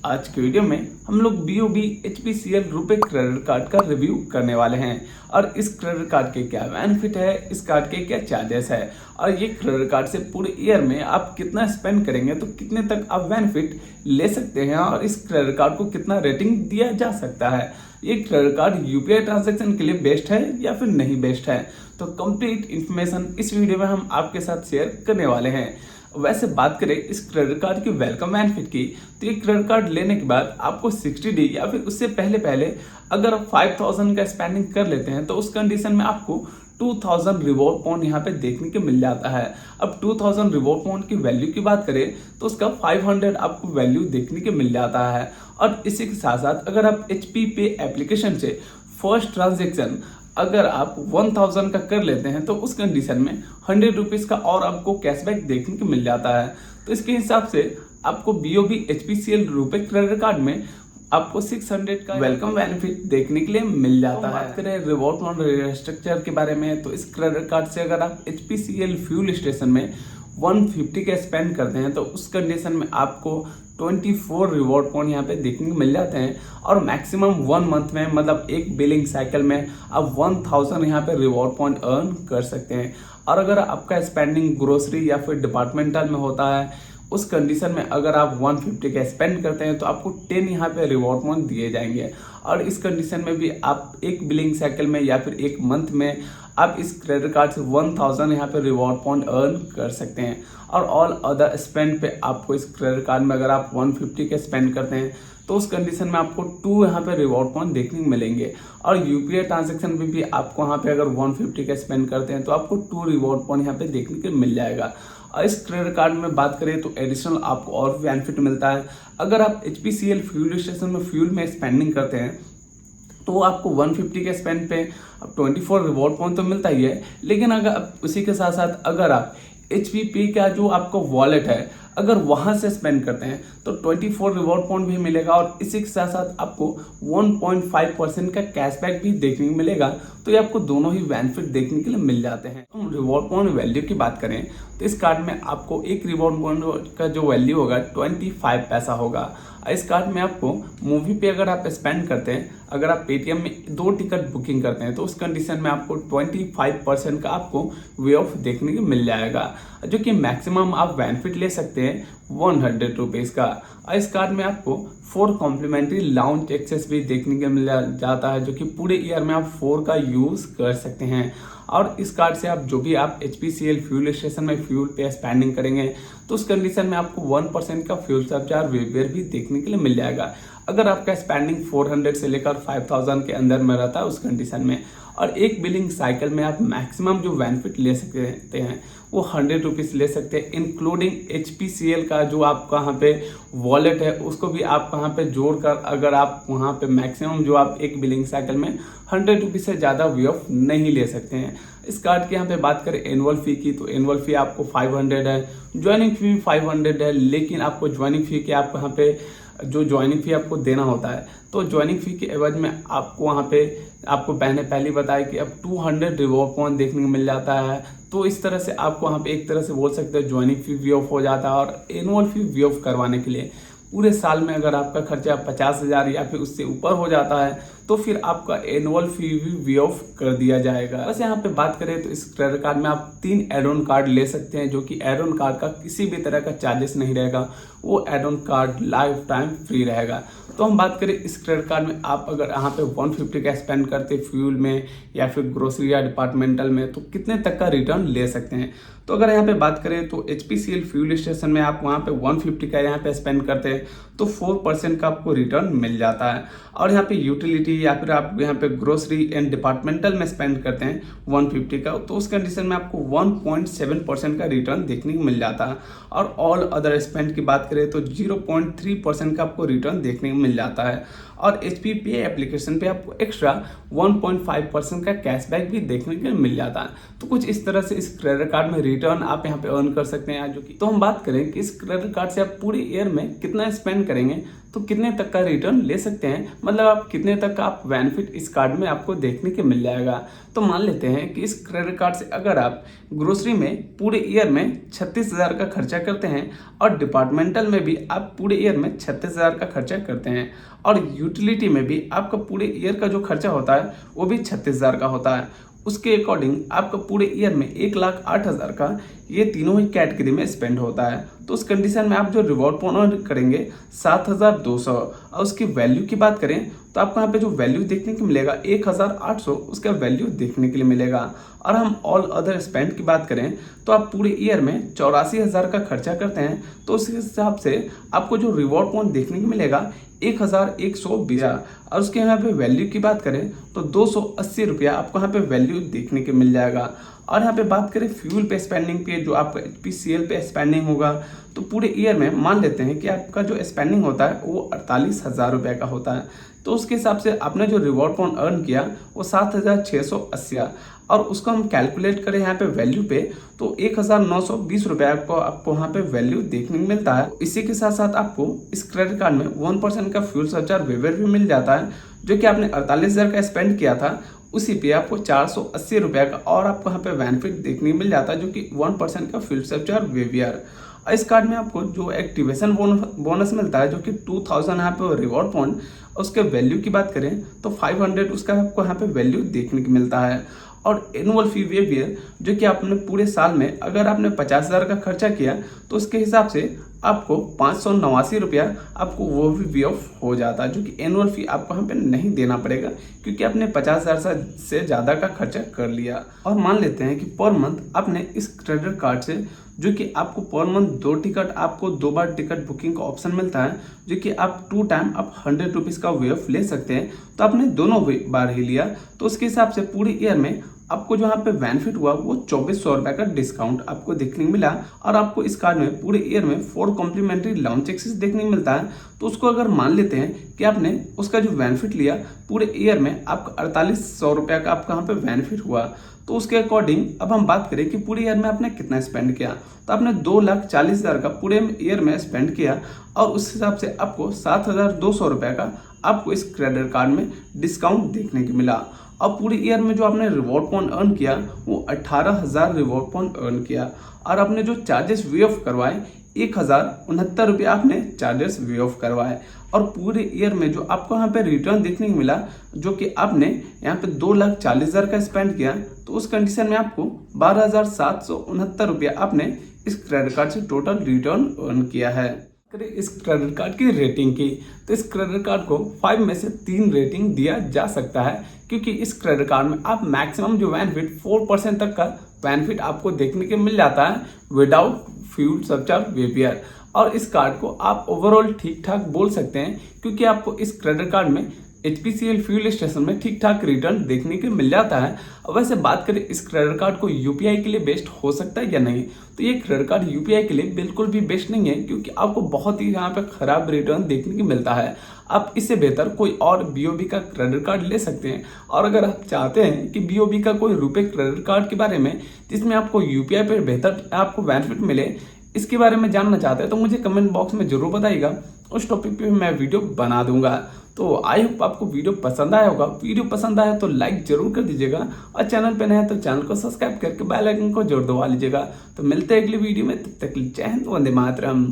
आज के वीडियो में हम लोग BOB HPCL रुपए क्रेडिट कार्ड का रिव्यू करने वाले हैं और इस क्रेडिट कार्ड के क्या बेनिफिट है, इस कार्ड के क्या चार्जेस है और ये क्रेडिट कार्ड से पूरे ईयर में आप कितना स्पेंड करेंगे तो कितने तक आप बेनिफिट ले सकते हैं और इस क्रेडिट कार्ड को कितना रेटिंग दिया जा सकता है। ये क्रेडिट कार्ड UPI ट्रांजैक्शन के लिए बेस्ट है या फिर नहीं बेस्ट है, तो कंप्लीट इन्फॉर्मेशन इस वीडियो में हम आपके साथ शेयर करने वाले हैं। वैसे बात करें इस क्रेडिट कार्ड की वेलकम बेनिफिट की, तो ये क्रेडिट कार्ड लेने के बाद आपको 60 डे या फिर उससे पहले अगर आप 5000 का स्पेंडिंग कर लेते हैं तो उस कंडीशन में आपको 2000 रिवॉर्ड पॉइंट यहाँ पे देखने को मिल जाता है। अब 2000 रिवॉर्ड पॉइंट की वैल्यू की बात करें तो उसका 500 आपको वैल्यू देखने को मिल जाता है। और इसी के साथ साथ अगर आप HP पे एप्लीकेशन से फर्स्ट ट्रांजेक्शन अगर आप 1000 का कर लेते हैं तो उस कंडीशन में 100 रुपीज़ का और आपको कैशबैक देखने को मिल जाता है। तो इसके हिसाब से आपको BOB HPCL रुपए क्रेडिट कार्ड में आपको 600 का वेलकम बेनिफिट देखने के लिए मिल जाता है। बात करें रिवॉर्ड पॉइंट स्ट्रक्चर के बारे में, तो इस क्रेडिट कार्ड से अगर आप HPCL फ्यूल स्टेशन में 150 का स्पेंड करते हैं तो उस कंडीशन में आपको 24 रिवॉर्ड पॉइंट यहाँ पे देखने को मिल जाते हैं और मैक्सिमम 1 मंथ में मतलब एक बिलिंग साइकिल में आप 1000 यहाँ पे रिवॉर्ड पॉइंट अर्न कर सकते हैं। और अगर आपका स्पेंडिंग ग्रोसरी या फिर डिपार्टमेंटल में होता है उस कंडीशन में अगर आप 150 का स्पेंड करते हैं तो आपको 10 यहाँ पे रिवॉर्ड पॉइंट दिए जाएंगे। और इस कंडीशन में भी आप एक बिलिंग साइकिल में या फिर एक मंथ में आप इस क्रेडिट कार्ड से 1000 यहाँ पे रिवॉर्ड पॉइंट अर्न कर सकते हैं। और ऑल अदर स्पेंड पे आपको इस क्रेडिट कार्ड में अगर आप 150 के स्पेंड करते हैं तो उस कंडीशन में आपको 2 यहाँ पे रिवॉर्ड पॉइंट देखने को मिलेंगे। और UPI ट्रांजैक्शन में भी आपको यहाँ पे अगर 150 का स्पेंड करते हैं तो आपको 2 रिवॉर्ड पॉइंट यहाँ पे देखने को मिल जाएगा। और इस क्रेडिट कार्ड में बात करें तो एडिशनल आपको और बेनिफिट मिलता है। अगर आप HPCL फ्यूल स्टेशन में फ्यूल में स्पेंडिंग करते हैं तो आपको 150 के स्पेंड पे अब 24 रिवॉर्ड पॉइंट तो मिलता ही है, लेकिन अगर उसी के साथ साथ अगर आप HP पे का जो आपका वॉलेट है अगर वहां से स्पेंड करते हैं तो 24 रिवॉर्ड पॉइंट भी मिलेगा और इसी के साथ साथ आपको 1.5% का कैशबैक भी देखने को मिलेगा। तो ये आपको दोनों ही बेनिफिट देखने के लिए मिल जाते हैं। हम रिवॉर्ड पॉइंट वैल्यू की बात करें तो इस कार्ड में आपको एक रिवॉर्ड पॉइंट का जो वैल्यू होगा 25 पैसा होगा। इस कार्ड में आपको मूवी पे अगर आप स्पेंड करते हैं, अगर आप पेटीएम में 2 टिकट बुकिंग करते हैं तो उस कंडीशन में आपको 25% का आपको वे ऑफ देखने को मिल जाएगा, जो कि मैक्सिमम आप बेनिफिट ले सकते हैं 100 रुपीज़ का। और इस कार्ड में आपको 4 कॉम्प्लीमेंट्री लाउंज एक्सेस भी देखने को मिल जाता है, जो कि पूरे ईयर में आप 4 का यूज़ कर सकते हैं। और इस कार्ड से आप जो भी आप HPCL फ्यूल स्टेशन में फ्यूल पे स्पेंडिंग करेंगे तो उस कंडीशन में आपको 1% का फ्यूल सरचार्ज वेववेयर भी देखने के लिए मिल जाएगा। अगर आपका स्पेंडिंग 400 से लेकर 5000 के अंदर में रहता है उस कंडीशन में, और एक बिलिंग साइकिल में आप मैक्सिमम जो बेनिफिट ले सकते हैं वो 100 रुपीज़ ले सकते हैं, इंक्लूडिंग HPCL का जो आपका यहाँ पे वॉलेट है उसको भी आप वहाँ पे जोड़कर अगर आप वहाँ पे मैक्सिमम जो आप एक बिलिंग साइकिल में 100 रुपीज़ से ज़्यादा वे ऑफ नहीं ले सकते हैं। इस कार्ड की यहाँ पे बात करें एनुअल फी की, तो एनुअल फी आपको 500 है, ज्वाइनिंग फी भी 500 है, लेकिन आपको ज्वाइनिंग फी के आप यहाँ पे जो ज्वाइनिंग फी आपको देना होता है तो ज्वाइनिंग फी के एवज में आपको वहाँ पे आपको पहले बताया कि अब 200 रिवॉर्ड पॉइंट देखने को मिल जाता है। तो इस तरह से आपको वहाँ पे एक तरह से बोल सकते हैं ज्वाइनिंग फी वे ऑफ हो जाता है। और एनुअल फी वे ऑफ करवाने के लिए पूरे साल में अगर आपका खर्चा 50,000 या फिर उससे ऊपर हो जाता है तो फिर आपका एनुअल फी भी वे ऑफ कर दिया जाएगा। बस यहाँ पे बात करें तो इस क्रेडिट कार्ड में आप 3 एड ऑन कार्ड ले सकते हैं, जो कि एड ऑन कार्ड का किसी भी तरह का चार्जेस नहीं रहेगा, वो add on card lifetime free रहेगा। तो हम बात करें इस क्रेडिट कार्ड में आप अगर यहाँ पे 150 का स्पेंड करते फ्यूल में या फिर ग्रोसरी या डिपार्टमेंटल में तो कितने तक का रिटर्न ले सकते हैं। तो अगर यहाँ पे बात करें तो HPCL फ्यूल स्टेशन में आप वहाँ पे 150 का यहाँ पे स्पेंड करते हैं तो 4% का आपको रिटर्न मिल जाता है। और यहाँ पे यूटिलिटी या फिर आप यहाँ पे ग्रोसरी एंड डिपार्टमेंटल में स्पेंड करते हैं 150 का तो उस कंडीशन में आपको 1.7% का रिटर्न देखने को मिल जाता है। और ऑल अदर स्पेंड की बात करें तो 0.3% का आपको रिटर्न देखने को मिल जाता है। और HP पे एप्लीकेशन पे आपको एक्स्ट्रा 1.5% का कैशबैक भी देखने को मिल जाता है। तो कुछ इस तरह से इस क्रेडिट कार्ड में रिटर्न आप यहाँ पे अर्न कर सकते हैं। जो कि तो हम बात करें कि इस क्रेडिट कार्ड से आप पूरे ईयर में कितना स्पेंड करेंगे तो कितने तक का रिटर्न ले सकते हैं, मतलब आप कितने तक का आप बेनिफिट इस कार्ड में आपको देखने के मिल जाएगा। तो मान लेते हैं कि इस क्रेडिट कार्ड से अगर आप ग्रोसरी में पूरे ईयर में 36,000 का खर्चा करते हैं और डिपार्टमेंटल में भी आप पूरे ईयर में 36,000 का खर्चा करते हैं और यूटिलिटी में भी आपका पूरे ईयर का जो खर्चा होता है वो भी 36,000 का होता है, उसके अकॉर्डिंग आपका पूरे ईयर में 1,08,000 का ये तीनों ही कैटेगरी में स्पेंड होता है। तो उस कंडीशन में आप जो रिवॉर्ड पॉइंट करेंगे 7,200 और उसकी वैल्यू की बात करें तो आपको यहाँ पे जो वैल्यू देखने को मिलेगा 1,800 उसका वैल्यू देखने के लिए मिलेगा। और हम ऑल अदर स्पेंड की बात करें तो आप पूरे ईयर में 84,000 का खर्चा करते हैं, तो उस हिसाब से आपको जो रिवॉर्ड पॉइंट देखने को मिलेगा 1,120 और उसके यहाँ पे वैल्यू की बात करें तो 280 रुपया आपको यहाँ पे वैल्यू देखने के मिल जाएगा। और यहाँ पे बात करें फ्यूल पे स्पेंडिंग पे, जो आपका HPCL पे स्पेंडिंग होगा, तो पूरे ईयर में मान लेते हैं कि आपका जो स्पेंडिंग होता है वो 48,000 रुपये का होता है, तो उसके हिसाब से आपने जो रिवॉर्ड पॉइंट अर्न किया वो 7,680 और उसको हम कैलकुलेट करें यहाँ पे वैल्यू पे तो 1,920 रुपये आपको यहाँ पे वैल्यू देखने को मिलता है। इसी के साथ साथ आपको इस क्रेडिट कार्ड में 1% का फ्यूल सरचार्ज वेवर भी मिल जाता है, जो कि आपने 48,000 का स्पेंड किया था उसी पे आपको 480 रुपये का और आपको यहाँ पे बेनिफिट देखने को मिल जाता है, जो कि 1% का फ्यूल सरचार्ज वेवियर। इस कार्ड में आपको जो एक्टिवेशन बोनस मिलता है जो कि 2,000 यहाँ पे रिवॉर्ड पॉइंट, उसके वैल्यू की बात करें तो 500 उसका आपको यहाँ पे वैल्यू देखने को मिलता है। और एनुअल फी वेवियर जो कि आपने पूरे साल में अगर आपने 50,000 का खर्चा किया तो उसके हिसाब से आपको 589 रुपया आपको वो भी वे ऑफ हो जाता है, जो कि एनुअल फी आपको यहाँ पे नहीं देना पड़ेगा क्योंकि आपने 50,000 से ज़्यादा का खर्चा कर लिया। और मान लेते हैं कि पर मंथ आपने इस क्रेडिट कार्ड से जो कि आपको पर मंथ 2 टिकट आपको 2 बार टिकट बुकिंग का ऑप्शन मिलता है, जो कि आप 2 टाइम आप 100 रुपीज़ का वे ऑफ ले सकते हैं। तो आपने दोनों बार ही लिया तो उसके हिसाब से पूरे ईयर में आपको जो यहाँ पे बेनिफिट हुआ वो 2,400 रुपये का डिस्काउंट आपको देखने को मिला। और आपको इस कार्ड में पूरे ईयर में 4 कॉम्प्लीमेंट्री लॉन्च एक्सेस देखने को मिलता है। तो उसको अगर मान लेते हैं कि आपने उसका जो बेनिफिट लिया पूरे ईयर में आपका 4,800 रुपये का आपका यहाँ पे बेनिफिट हुआ, तो उसके अकॉर्डिंग अब हम बात करें कि पूरे ईयर में आपने कितना स्पेंड किया, तो आपने 2,40,000 का पूरे ईयर में स्पेंड किया और उस हिसाब से आपको 7,200 रुपये का आपको इस क्रेडिट कार्ड में डिस्काउंट देखने को मिला। और पूरे ईयर में जो आपने रिवॉर्ड पॉइंट अर्न किया वो 18,000 रिवॉर्ड पॉइंट अर्न किया और आपने जो चार्जेस वे ऑफ करवाए 1,069 रुपये आपने चार्जेस वे ऑफ करवाए। और पूरे ईयर में जो आपको यहाँ पे रिटर्न देखने को मिला जो कि आपने यहाँ पे 2,40,000 का स्पेंड किया, तो उस कंडीशन में आपको 12,769 रुपये आपने इस क्रेडिट कार्ड से टोटल रिटर्न अर्न किया है। इस क्रेडिट कार्ड की रेटिंग की तो इस क्रेडिट कार्ड को 5 में से 3 रेटिंग दिया जा सकता है, क्योंकि इस क्रेडिट कार्ड में आप मैक्सिमम जो बेनिफिट 4% तक का बेनिफिट आपको देखने के मिल जाता है विदाउट फ्यूल सरचार्ज वेवियर। और इस कार्ड को आप ओवरऑल ठीक ठाक बोल सकते हैं क्योंकि आपको इस क्रेडिट कार्ड में HPCL फ्यूल स्टेशन में ठीक ठाक रिटर्न देखने के मिल जाता है। अब वैसे बात करें इस क्रेडिट कार्ड को UPI के लिए बेस्ट हो सकता है या नहीं, तो ये क्रेडिट कार्ड UPI के लिए बिल्कुल भी बेस्ट नहीं है क्योंकि आपको बहुत ही यहाँ पे खराब रिटर्न देखने को मिलता है। आप इससे बेहतर कोई और BOB का क्रेडिट कार्ड ले सकते हैं। और अगर आप चाहते हैं कि BOB का कोई रुपए क्रेडिट कार्ड के बारे में जिसमें आपको UPI पर बेहतर आपको बेनिफिट मिले, इसके बारे में जानना चाहते हैं तो मुझे कमेंट बॉक्स में जरूर बताइएगा, उस टॉपिक पे मैं वीडियो बना दूंगा। तो आई होप आपको वीडियो पसंद आया होगा। वीडियो पसंद आया तो लाइक जरूर कर दीजिएगा और चैनल पे नए हैं तो चैनल को सब्सक्राइब करके बेल आइकन को जोड़ दबा लीजिएगा। तो मिलते हैं अगली वीडियो में, तब तक जय हिंद, वंदे मातरम।